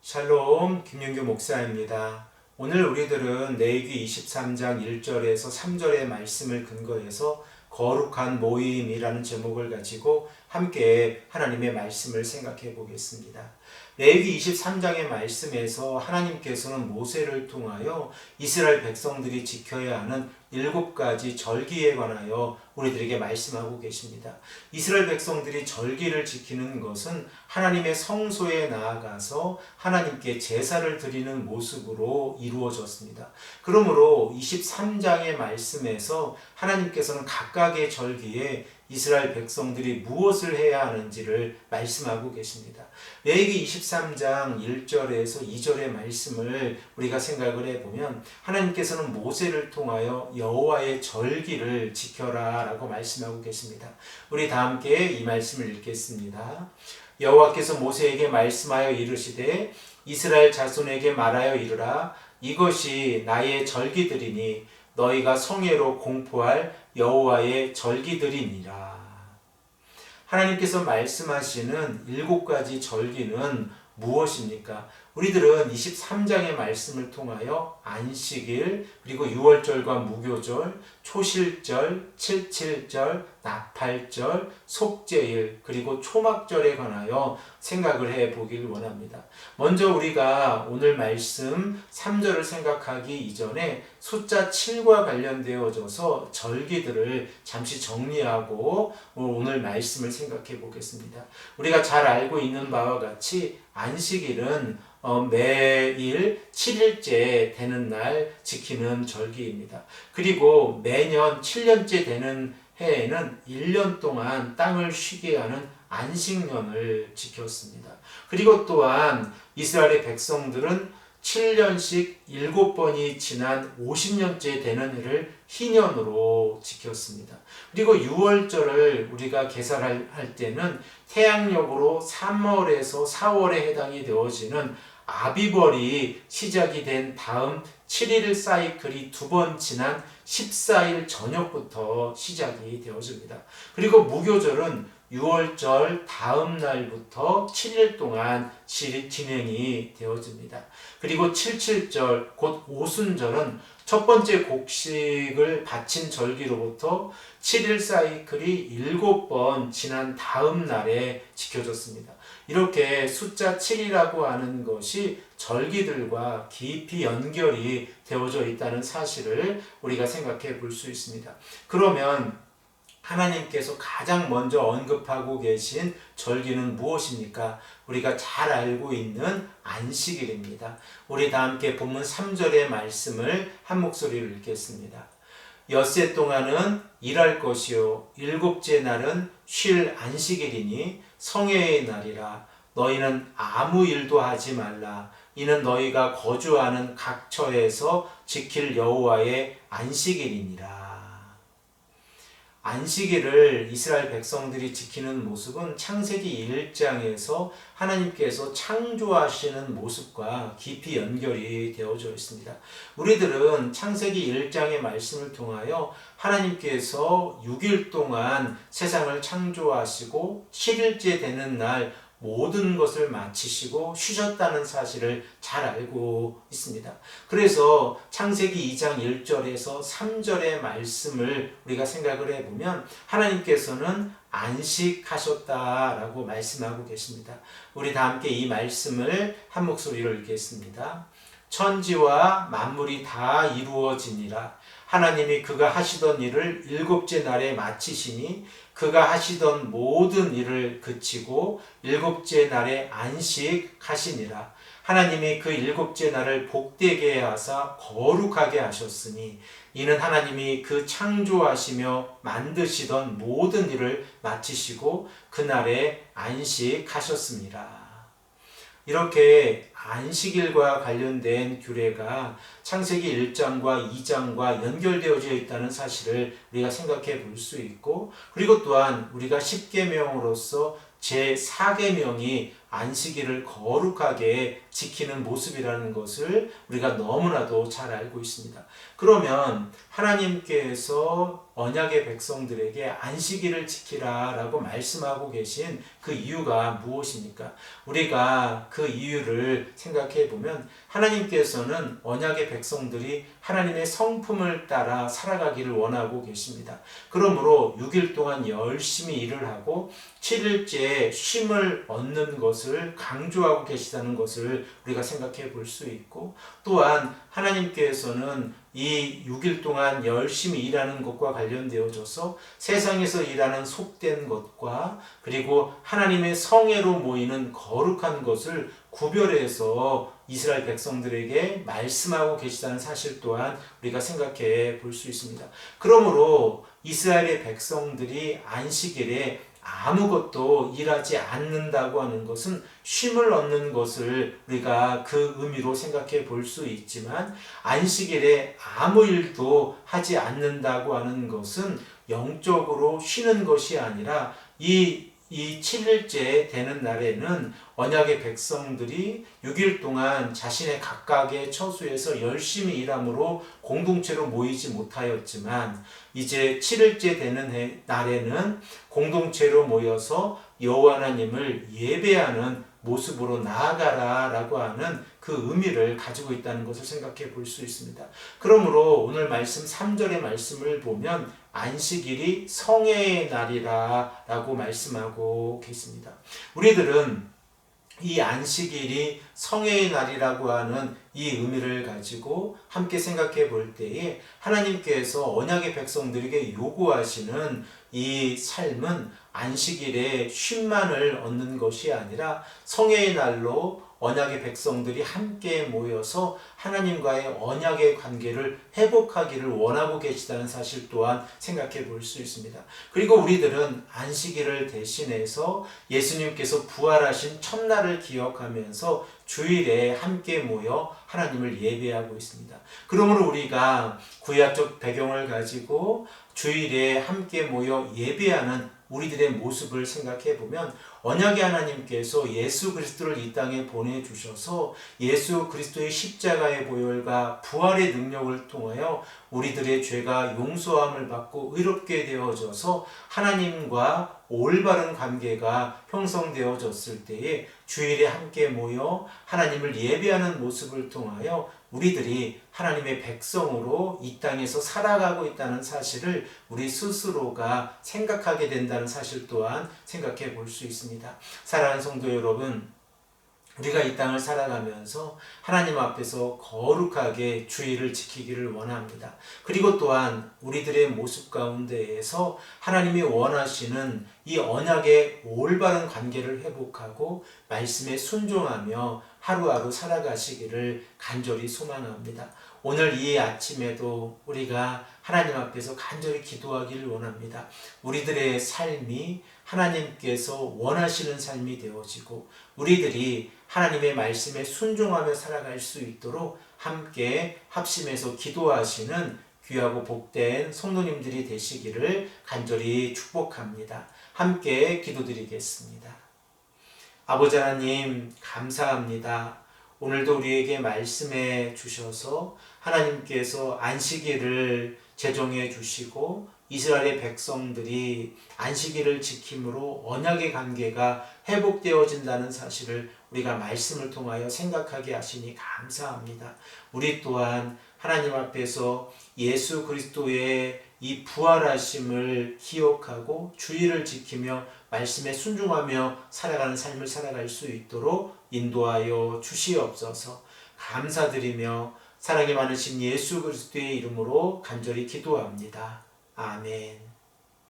샬롬 김윤규 목사입니다. 오늘 우리들은 레위기 23장 1절에서 3절의 말씀을 근거해서 거룩한 모임이라는 제목을 가지고 함께 하나님의 말씀을 생각해 보겠습니다. 레위기 23장의 말씀에서 하나님께서는 모세를 통하여 이스라엘 백성들이 지켜야 하는 7가지 절기에 관하여 우리들에게 말씀하고 계십니다. 이스라엘 백성들이 절기를 지키는 것은 하나님의 성소에 나아가서 하나님께 제사를 드리는 모습으로 이루어졌습니다. 그러므로 23장의 말씀에서 하나님께서는 각각의 절기에 이스라엘 백성들이 무엇을 해야 하는지를 말씀하고 계십니다. 레위기 23장 1절에서 2절의 말씀을 우리가 생각을 해보면 하나님께서는 모세를 통하여 여호와의 절기를 지켜라 라고 말씀하고 계십니다. 우리 다 함께 이 말씀을 읽겠습니다. 여호와께서 모세에게 말씀하여 이르시되 이스라엘 자손에게 말하여 이르라. 이것이 나의 절기들이니 너희가 성회로 공포할 여호와의 절기들이니라. 하나님께서 말씀하시는 7가지 절기는 무엇입니까? 우리들은 23장의 말씀을 통하여 안식일, 그리고 유월절과 무교절, 초실절, 칠칠절, 나팔절, 속죄일, 그리고 초막절에 관하여 생각을 해보길 원합니다. 먼저 우리가 오늘 말씀 3절을 생각하기 이전에 숫자 7과 관련되어져서 절기들을 잠시 정리하고 오늘 말씀을 생각해 보겠습니다. 우리가 잘 알고 있는 바와 같이 안식일은 매일 7일째 되는 날 지키는 절기입니다. 그리고 매년 7년째 되는 해에는 1년 동안 땅을 쉬게 하는 안식년을 지켰습니다. 그리고 또한 이스라엘의 백성들은 7년씩 7번이 지난 50년째 되는 해를 희년으로 지켰습니다. 그리고 6월절을 우리가 계산할 때는 태양력으로 3월에서 4월에 해당이 되어지는 아비벌이 시작이 된 다음 7일 사이클이 2번 지난 14일 저녁부터 시작이 되어집니다. 그리고 무교절은 6월절 다음 날부터 7일 동안 진행이 되어집니다. 그리고 77절 곧 오순절은 첫 번째 곡식을 바친 절기로부터 7일 사이클이 7번 지난 다음 날에 지켜졌습니다. 이렇게 숫자 7이라고 하는 것이 절기들과 깊이 연결이 되어져 있다는 사실을 우리가 생각해 볼 수 있습니다. 그러면 하나님께서 가장 먼저 언급하고 계신 절기는 무엇입니까? 우리가 잘 알고 있는 안식일입니다. 우리 다 함께 본문 3절의 말씀을 한 목소리로 읽겠습니다. 엿새 동안은 일할 것이요 7째 날은 쉴 안식일이니 성회의 날이라. 너희는 아무 일도 하지 말라. 이는 너희가 거주하는 각 처에서 지킬 여호와의 안식일이니라. 안식일을 이스라엘 백성들이 지키는 모습은 창세기 1장에서 하나님께서 창조하시는 모습과 깊이 연결이 되어져 있습니다. 우리들은 창세기 1장의 말씀을 통하여 하나님께서 6일 동안 세상을 창조하시고 7일째 되는 날 모든 것을 마치시고 쉬셨다는 사실을 잘 알고 있습니다. 그래서 창세기 2장 1절에서 3절의 말씀을 우리가 생각을 해보면 하나님께서는 안식하셨다라고 말씀하고 계십니다. 우리 다 함께 이 말씀을 한 목소리로 읽겠습니다. 천지와 만물이 다 이루어지니라. 하나님이 그가 하시던 일을 7째 날에 마치시니 그가 하시던 모든 일을 그치고 7째 날에 안식하시니라. 하나님이 그 7째 날을 복되게 하사 거룩하게 하셨으니 이는 하나님이 그 창조하시며 만드시던 모든 일을 마치시고 그날에 안식하셨습니다. 이렇게 안식일과 관련된 규례가 창세기 1장과 2장과 연결되어져 있다는 사실을 우리가 생각해 볼 수 있고, 그리고 또한 우리가 10계명으로서 제4계명이 안식일을 거룩하게 지키는 모습이라는 것을 우리가 너무나도 잘 알고 있습니다. 그러면 하나님께서 언약의 백성들에게 안식일을 지키라 라고 말씀하고 계신 그 이유가 무엇입니까? 우리가 그 이유를 생각해 보면 하나님께서는 언약의 백성들이 하나님의 성품을 따라 살아가기를 원하고 계십니다. 그러므로 6일 동안 열심히 일을 하고 7일째 쉼을 얻는 것을 강조하고 계시다는 것을 우리가 생각해 볼 수 있고, 또한 하나님께서는 이 6일 동안 열심히 일하는 것과 관련되어져서 세상에서 일하는 속된 것과 그리고 하나님의 성회로 모이는 거룩한 것을 구별해서 이스라엘 백성들에게 말씀하고 계시다는 사실 또한 우리가 생각해 볼 수 있습니다. 그러므로 이스라엘의 백성들이 안식일에 아무것도 일하지 않는다고 하는 것은 쉼을 얻는 것을 우리가 그 의미로 생각해 볼 수 있지만, 안식일에 아무 일도 하지 않는다고 하는 것은 영적으로 쉬는 것이 아니라 이 7일째 되는 날에는 언약의 백성들이 6일 동안 자신의 각각의 처소에서 열심히 일함으로 공동체로 모이지 못하였지만, 이제 7일째 되는 날에는 공동체로 모여서 여호와 하나님을 예배하는 모습으로 나아가라 라고 하는 그 의미를 가지고 있다는 것을 생각해 볼 수 있습니다. 그러므로 오늘 말씀 3절의 말씀을 보면 안식일이 성회의 날이라 라고 말씀하고 계십니다. 우리들은 이 안식일이 성회의 날이라고 하는 이 의미를 가지고 함께 생각해 볼 때에 하나님께서 언약의 백성들에게 요구하시는 이 삶은 안식일에 쉼만을 얻는 것이 아니라 성회의 날로 언약의 백성들이 함께 모여서 하나님과의 언약의 관계를 회복하기를 원하고 계시다는 사실 또한 생각해 볼 수 있습니다. 그리고 우리들은 안식일을 대신해서 예수님께서 부활하신 첫날을 기억하면서 주일에 함께 모여 하나님을 예배하고 있습니다. 그러므로 우리가 구약적 배경을 가지고 주일에 함께 모여 예배하는 우리들의 모습을 생각해 보면, 언약의 하나님께서 예수 그리스도를 이 땅에 보내주셔서 예수 그리스도의 십자가의 보혈과 부활의 능력을 통하여 우리들의 죄가 용서함을 받고 의롭게 되어져서 하나님과 올바른 관계가 형성되어졌을 때에 주일에 함께 모여 하나님을 예배하는 모습을 통하여 우리들이 하나님의 백성으로 이 땅에서 살아가고 있다는 사실을 우리 스스로가 생각하게 된다는 사실 또한 생각해 볼 수 있습니다. 사랑하는 성도 여러분, 우리가 이 땅을 살아가면서 하나님 앞에서 거룩하게 주의를 지키기를 원합니다. 그리고 또한 우리들의 모습 가운데에서 하나님이 원하시는 이 언약의 올바른 관계를 회복하고 말씀에 순종하며 하루하루 살아가시기를 간절히 소망합니다. 오늘 이 아침에도 우리가 하나님 앞에서 간절히 기도하기를 원합니다. 우리들의 삶이 하나님께서 원하시는 삶이 되어지고 우리들이 하나님의 말씀에 순종하며 살아갈 수 있도록 함께 합심해서 기도하시는 귀하고 복된 성도님들이 되시기를 간절히 축복합니다. 함께 기도드리겠습니다. 아버지 하나님, 감사합니다. 오늘도 우리에게 말씀해 주셔서 하나님께서 안식일을 제정해 주시고 이스라엘의 백성들이 안식일을 지킴으로 언약의 관계가 회복되어진다는 사실을 우리가 말씀을 통하여 생각하게 하시니 감사합니다. 우리 또한 하나님 앞에서 예수 그리스도의 이 부활하심을 기억하고 주의를 지키며 말씀에 순종하며 살아가는 삶을 살아갈 수 있도록 인도하여 주시옵소서. 감사드리며 사랑이 많으신 예수 그리스도의 이름으로 간절히 기도합니다. 아멘.